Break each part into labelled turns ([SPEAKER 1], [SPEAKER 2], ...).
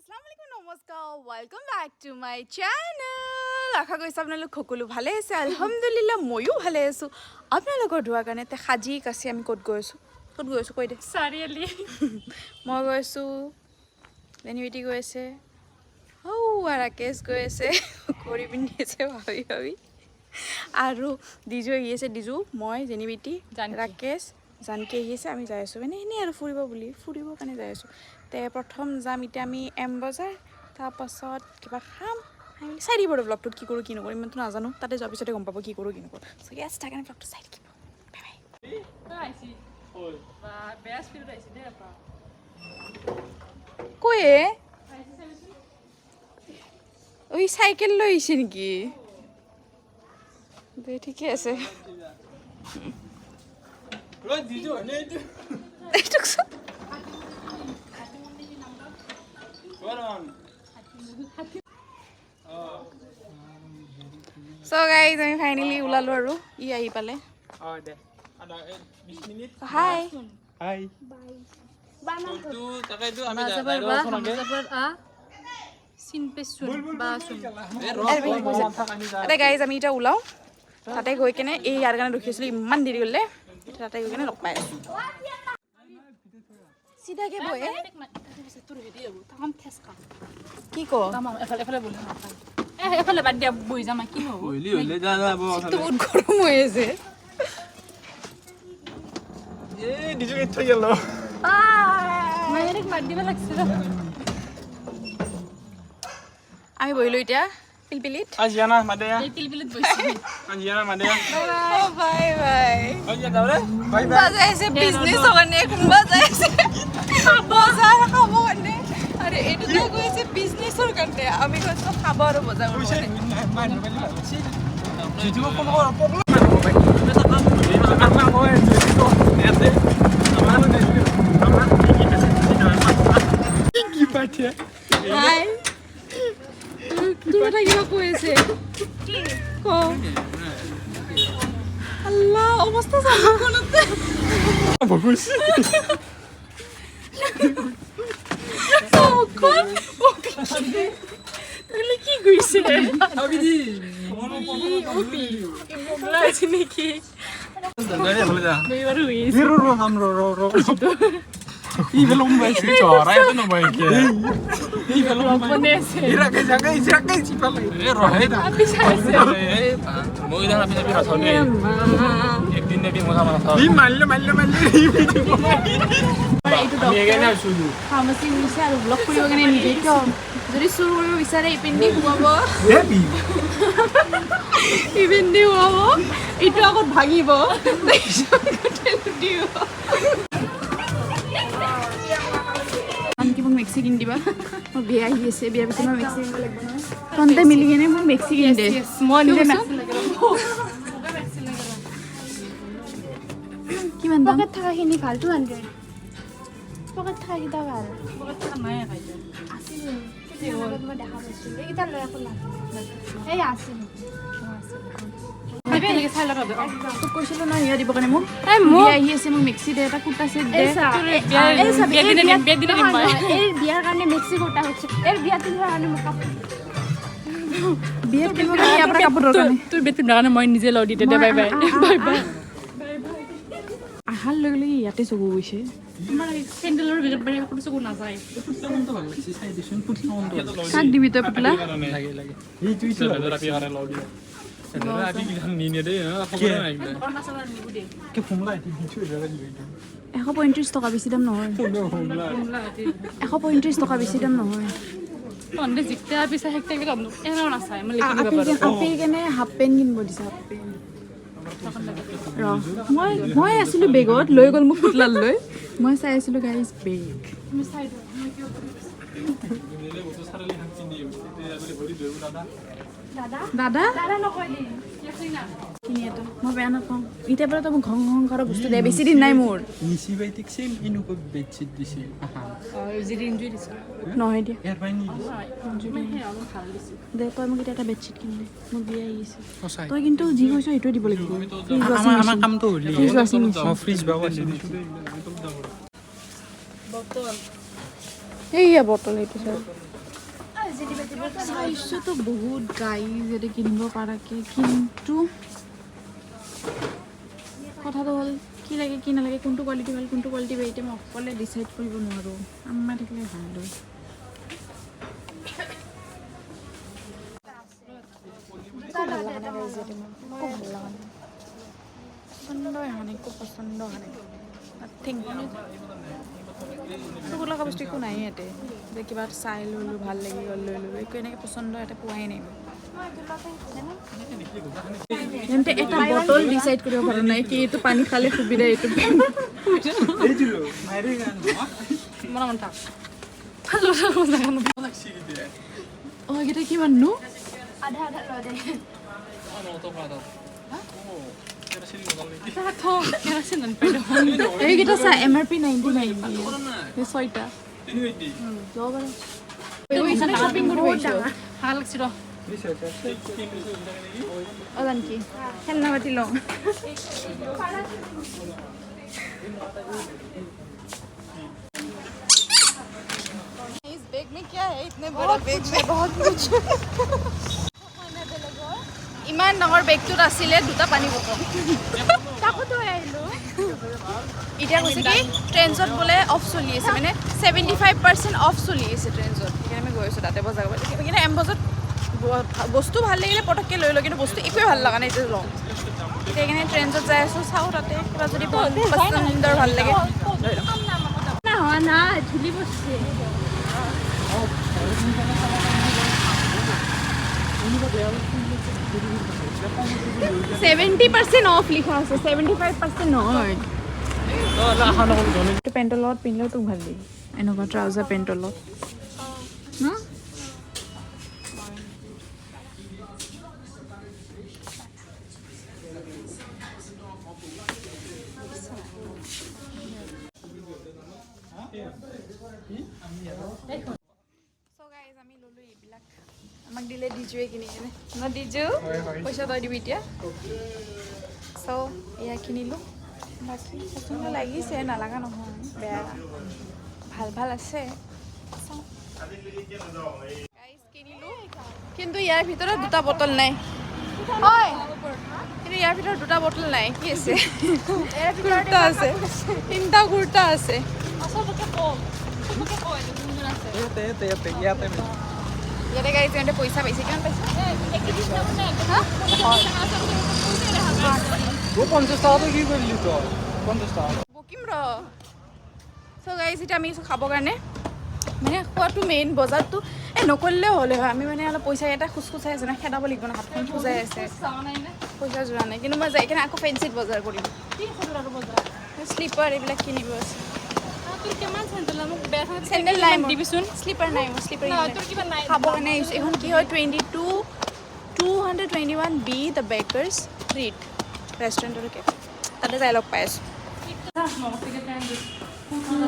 [SPEAKER 1] আসসালামু আলাইকুম নমস্কাৰ welcome back to my channel আশা কৰিছো আপোনালোক সকলো ভালে আছে আলহামদুলিল্লাহ ময়ো ভালে আছো আপোনালোকৰ দোৱাৰ কাৰণে তে সাজি কাছি আমি ক'ত গৈ আছো কৈ দে
[SPEAKER 2] চাৰিআলি
[SPEAKER 1] মই গৈ আছো বেনিবিটি গৈ আছে ও ৰাকেশ গৈ আছে কৰি পিন্ধি আছে ভাবি আৰু দিজু আহি আছে দিজু মই বেনিবিটি ৰাকেশ জানকি আহি আছে আমি যাই আছো মানে এনেই আৰু ফুৰিবৰ কাৰণে যাই আছো তে প্ৰথম যাম এতিয়া আমি এম বজাৰ তাৰ পাছত কিবা খাম আমি চাই দিব ব্লগটোত কি কৰোঁ কি নকৰোঁ ইমানটো নাজানো তাতে যোৱাৰ পিছতে গম পাব কি কৰোঁ কি নকৰোঁ চ' ইয়াছ তাৰ কাৰণে ব্লগটো চাই থাকিব কৈয়ে ঐ চাইকেল লৈ আহিছে নেকি দে ঠিকে আছে So guys, আমি ফাইনালি ওলালো আৰু ই আহি পালে হাই
[SPEAKER 3] হাই
[SPEAKER 1] তাতে গাইজ আমি এতিয়া ওলাওঁ তাতে গৈ কেনে এই ইয়াৰ কাৰণে ৰখি আছিলোঁ ইমান দেৰি হ'লে তাতে গৈ কেনে লগ পাই আছোঁ চিধাকে বহে কি ক
[SPEAKER 2] এফালে বাদ দিয়া বহি যাম কি হ'ব
[SPEAKER 1] বহুত গৰম হৈ আছে আমি বহিলোঁ এতিয়া পিলপিলিত কোনোবা যাই আছে বিজনেছৰ কাৰণে কোনোবা যাই আছে বজাৰ খাবৰ কাৰণে আৰে এইটো গৈ আছে বিজনেছৰ কাৰণে আমি গৈছোঁ খাব আৰু বজাৰ তোৰ কথা কিবা কৈ আছে ক আল্লাহ অৱস্থা চাবখনতে
[SPEAKER 2] কি গৈছে নেকি
[SPEAKER 1] যদি চুৰ কৰিব বিচাৰে ইপিন্ধি সোমাব ইপিন্ধি সোমাব এইটো আগত ভাঙিব আনকি মোক মেক্সি কিনি দিবা মই বিয়া আহি আছে বিয়াৰ পিছত মই মেক্সি কিনিব লাগিব নহয় তহঁতে মিলি কিনে মোক মেক্সি কিনি দে
[SPEAKER 2] মই নিজে
[SPEAKER 1] কিমান দাম
[SPEAKER 4] পকেট থাকাখিনি ভাল 200 পকেট থাকাকেইটা ভাল মই দেখা পাইছিলোঁ এইকেইটা লৈ আকৌ লাভ এই আছিল
[SPEAKER 1] তোক কৈছিলোঁ নহয় সিহঁত দিব কাৰণে মোক বিয়া আহি আছে মোক মেক্সি দে এটা কুৰ্তা ছেট দে
[SPEAKER 4] এই বিয়াৰ কাৰণে মেক্সি কুৰ্তা হৈছে এই বিয়াত পিন্ধাৰ কাৰণে মোক
[SPEAKER 1] বিয়াত কিনিব কাৰণে ইয়াৰ পৰা কাপোৰ দৰকাৰ নাই
[SPEAKER 2] তোৰ বেড পিন্ধাৰ কাৰণে মই নিজে লওঁ দি দে বাই বাই বাই বাই
[SPEAKER 1] আহাৰ লগে লগে ইয়াতে চকু গৈছে
[SPEAKER 2] আমাৰ চেণ্ডেলৰ ভিতৰত বাহিৰে কোনো চকু নাযায়
[SPEAKER 1] কাক দিবি তই পুতলা এশ 35 টকা বেছি দাম নহয় 135 টকা বেছি দাম নহয়
[SPEAKER 2] তহঁতে জিকতে পিছে হেক্টে এনেও নাচায় মই লিখি দিব পাৰোঁ
[SPEAKER 1] আপি কেনে হাফ পেণ্ট কিনিব দিছে হাফ পেণ্ট মই আছিলোঁ বেগত লৈ গ'ল মোক পুতলাল লৈ মই চাই আছিলোঁ গাইজ বেগ দাদা মই বেয়া নাপাওঁ এতিয়া পৰা তই মোক ঘং ঘং কৰা বস্তু দে বেছি দিন নাই মোৰ নহয় দিয়া দে তই মোক এতিয়া এটা বেডশ্বীট কিনি দে মোক বিয়া আহি আছে তই কিন্তু যি কৈছ সেইটোৱে দিব লাগিব এইয়া বটল এইটো চাই চাইছোতো বহুত গাইজ ইয়াতে কিনিব পাৰাকে, কিন্তু কথাটো হ'ল কি লাগে কি নালাগে, কোনটো কোৱালিটি ভাল কোনটো কোৱালিটি বেয়া, এতিয়া মই অকলে ডিচাইড কৰিব নোৱাৰোঁ। আমাৰ থাকিলে ভাল হয়। পচন্দই হোৱা নাই, একো পচন্দ হোৱা নাই, নাথিং। চকু লগা বস্তু একো নাই ইয়াতে, যে কিবা চাই ল'লোঁ ভাল লাগি গ'ল লৈ ল'লোঁ, একো এনেকৈ পচন্দ ইয়াতে পোৱাই নাই। তেন্তে এটা বটল ডিচাইড কৰিব পৰা নাই কি এইটো পানী খালে সুবিধা, এইটো এইকেইটা কিমাননো? এইকেইটা চা MRP 99 ছয়টা শ্বপিং কৰিব আহিছোঁ।
[SPEAKER 2] ভাল লাগছে ৰ
[SPEAKER 1] অজান কি খেলনা পাতি লওঁ। इस बैग में क्या है? इतने बड़ा बैग में बहुत कुछ। ইমান ডাঙৰ বেগটোত আছিলে দুটা পানী বটল। এতিয়া কৈছে কি ট্ৰেন্সত বোলে অফ চলি আছে, মানে 75% অফ চলি আছে ট্ৰেন্সত। সেইকাৰণে আমি গৈ আছোঁ তাতে বজাৰ কৰিব। কিন্তু এম বজাৰত বস্তু ভাল লাগিলে পটককৈ লৈ লওঁ, কিন্তু বস্তু একোৱে ভাল লগা নাই এতিয়া লওঁ। এতিয়া সেইকাৰণে ট্ৰেন্সত যাই আছোঁ, চাওঁ তাতে কিবা যদি পচন্দৰ ভাল লাগে লৈ লওঁ। 70% অফ লিখা আছে, 75% নহয়। পেণ্টৰ লগত পিন্ধিলেও তোক ভাল লাগিব, এনেকুৱা ট্ৰাউজাৰ পেণ্টৰ লগত। আমি ল'লোঁ এইবিলাক, আমাক দিলে ডিজুৱে কিনি কিনে ন ডিজু পইচা তই দিবি এতিয়া। চ' এয়া কিনিলোঁ, বাকী পচন্দ লাগিছে, নালাগা নহয়, বেয়া ভাল ভাল আছে। কিনিলোঁ, কিন্তু ইয়াৰ ভিতৰত দুটা বটল নাই। হয়, কিন্তু ইয়াৰ ভিতৰত দুটা বটল নাই। কি আছে? কুৰ্তা আছে, তিনিটা কুৰ্তা আছে। ইয়াতে গাড়ী সিহঁতে পইচা পাইছে, কিমান পাইছে?
[SPEAKER 3] 50 টাকাটো কি কৰিলি তই? 50 টাকা
[SPEAKER 1] বকিম ৰ। চ' গাইজ এতিয়া আমি খাবৰ কাৰণে মানে খোৱাটো মেইন, বজাৰটো নকৰিলেও হ'লে হয়। আমি মানে অলপ পইচা এটা খোজকাই আছে না, খেদাব লাগিব না, হাতখন খোজাই আছে, পইচা যোৱা নাই। কিন্তু মই যাই কিনে আকৌ ফেঞ্চিত বজাৰ কৰিম, শ্লিপাৰ এইবিলাক কিনিব আছে। চেণ্ডেল নাই দিবিচোন, শ্লিপাৰ নাই মোৰ, শ্লিপাৰ খাব কাৰণে আহিছোঁ। এখন কি হয় 221B দ্য বেকাৰ্ছ ষ্ট্ৰীট ৰেষ্টুৰেণ্টলৈকে, তাতে যাই লগ পাই আছোঁ।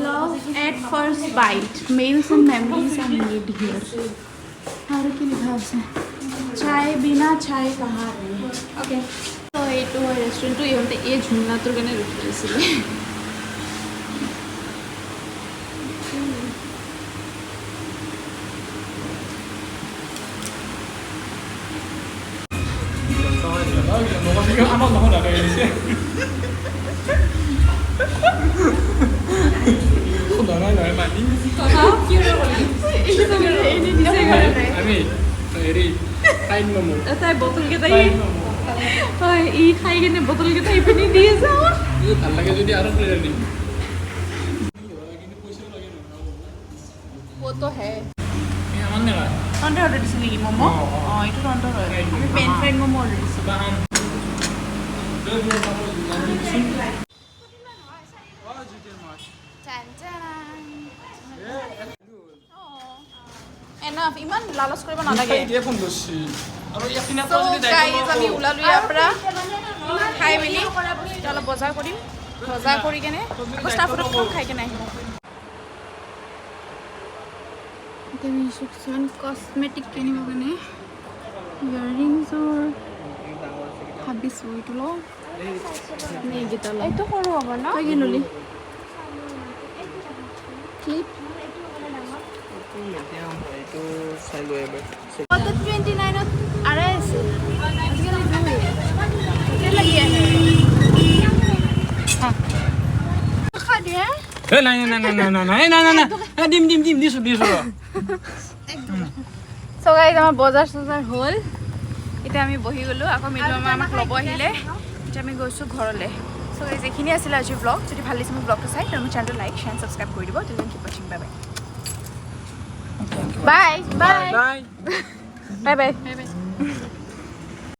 [SPEAKER 1] Love at first bite, meals and memories are made here. আৰু কি লিখা আছে? চাই বিনা চাই কাহা ৰে। অ'কে, তো এইটো হয় ৰেষ্টুৰেণ্টটো। ইহঁতে এই ঝুলনাটোৰ কাৰণে ৰখি আছিলে।
[SPEAKER 3] আমাক নহয় দাদা আহিছে নহয় নহয় মানি আমি হেৰি খাই নমো
[SPEAKER 1] তাই বটলকেইটাই হয়, ই খাই কিনে বটলকেইটা ইপিনে দি আছে।
[SPEAKER 3] ভাল লাগে যদি আৰু প্লেয়াৰ দিম।
[SPEAKER 1] ক'তো হে
[SPEAKER 3] আমাৰ নেলা
[SPEAKER 1] তহঁতে অৰ্ডাৰ দিছিল নেকি ম'ম'? অঁ, এইটো তহঁতৰ হয়। আমি পেন ফ্ৰাইড ম'ম' অৰ্ডাৰ দিছোঁ। এনাফ, ইমান লালচ কৰিব নালাগে। আমি ওলালোঁ ইয়াৰ পৰা, খাই মেলি অলপ বজাৰ কৰিম, বজাৰ কৰি কেনে আকৌ ষ্টাফত খাই কেনে আহিম। এতিয়া আমি কিছুমান কচমেটিক কিনিবৰ কাৰণে ইয়াৰিংছৰ ভাবিছোঁ। এইটো লওঁ, এইকেইটা লওঁ।
[SPEAKER 4] এইটো সৰু হ'ব ন?
[SPEAKER 1] তই কি ল'লি? ক্লিপ
[SPEAKER 3] এইটো চাই লৈ এবাৰ
[SPEAKER 1] 29ত আৰে আছিল আজিকালি লাগি আহে খা দিয়ে
[SPEAKER 3] নাই নাই নাই নাই নাই নাই নাই নাই নাই দিম দিম দিম দিছো দিছো
[SPEAKER 1] সো গাইজ আমাৰ বজাৰ চজাৰ হ'ল এতিয়া আমি বহি গ'লো আকৌ মিলু মামা আমাক ল'ব আহিলে এতিয়া আমি গৈছোঁ ঘৰলৈ সো গাইজ এইখিনি আছিলে আজিৰ ব্লগ যদি ভাল লাগিছে মোৰ ব্লগটো চাই তাৰ মোৰ চেনেলটো লাইক শ্বেয়াৰ ছাবস্ক্ৰাইব কৰি দিব তেতিয়া কিপ ৱাচিং bye bye bye bye
[SPEAKER 3] bye
[SPEAKER 1] bye bye
[SPEAKER 2] bye bye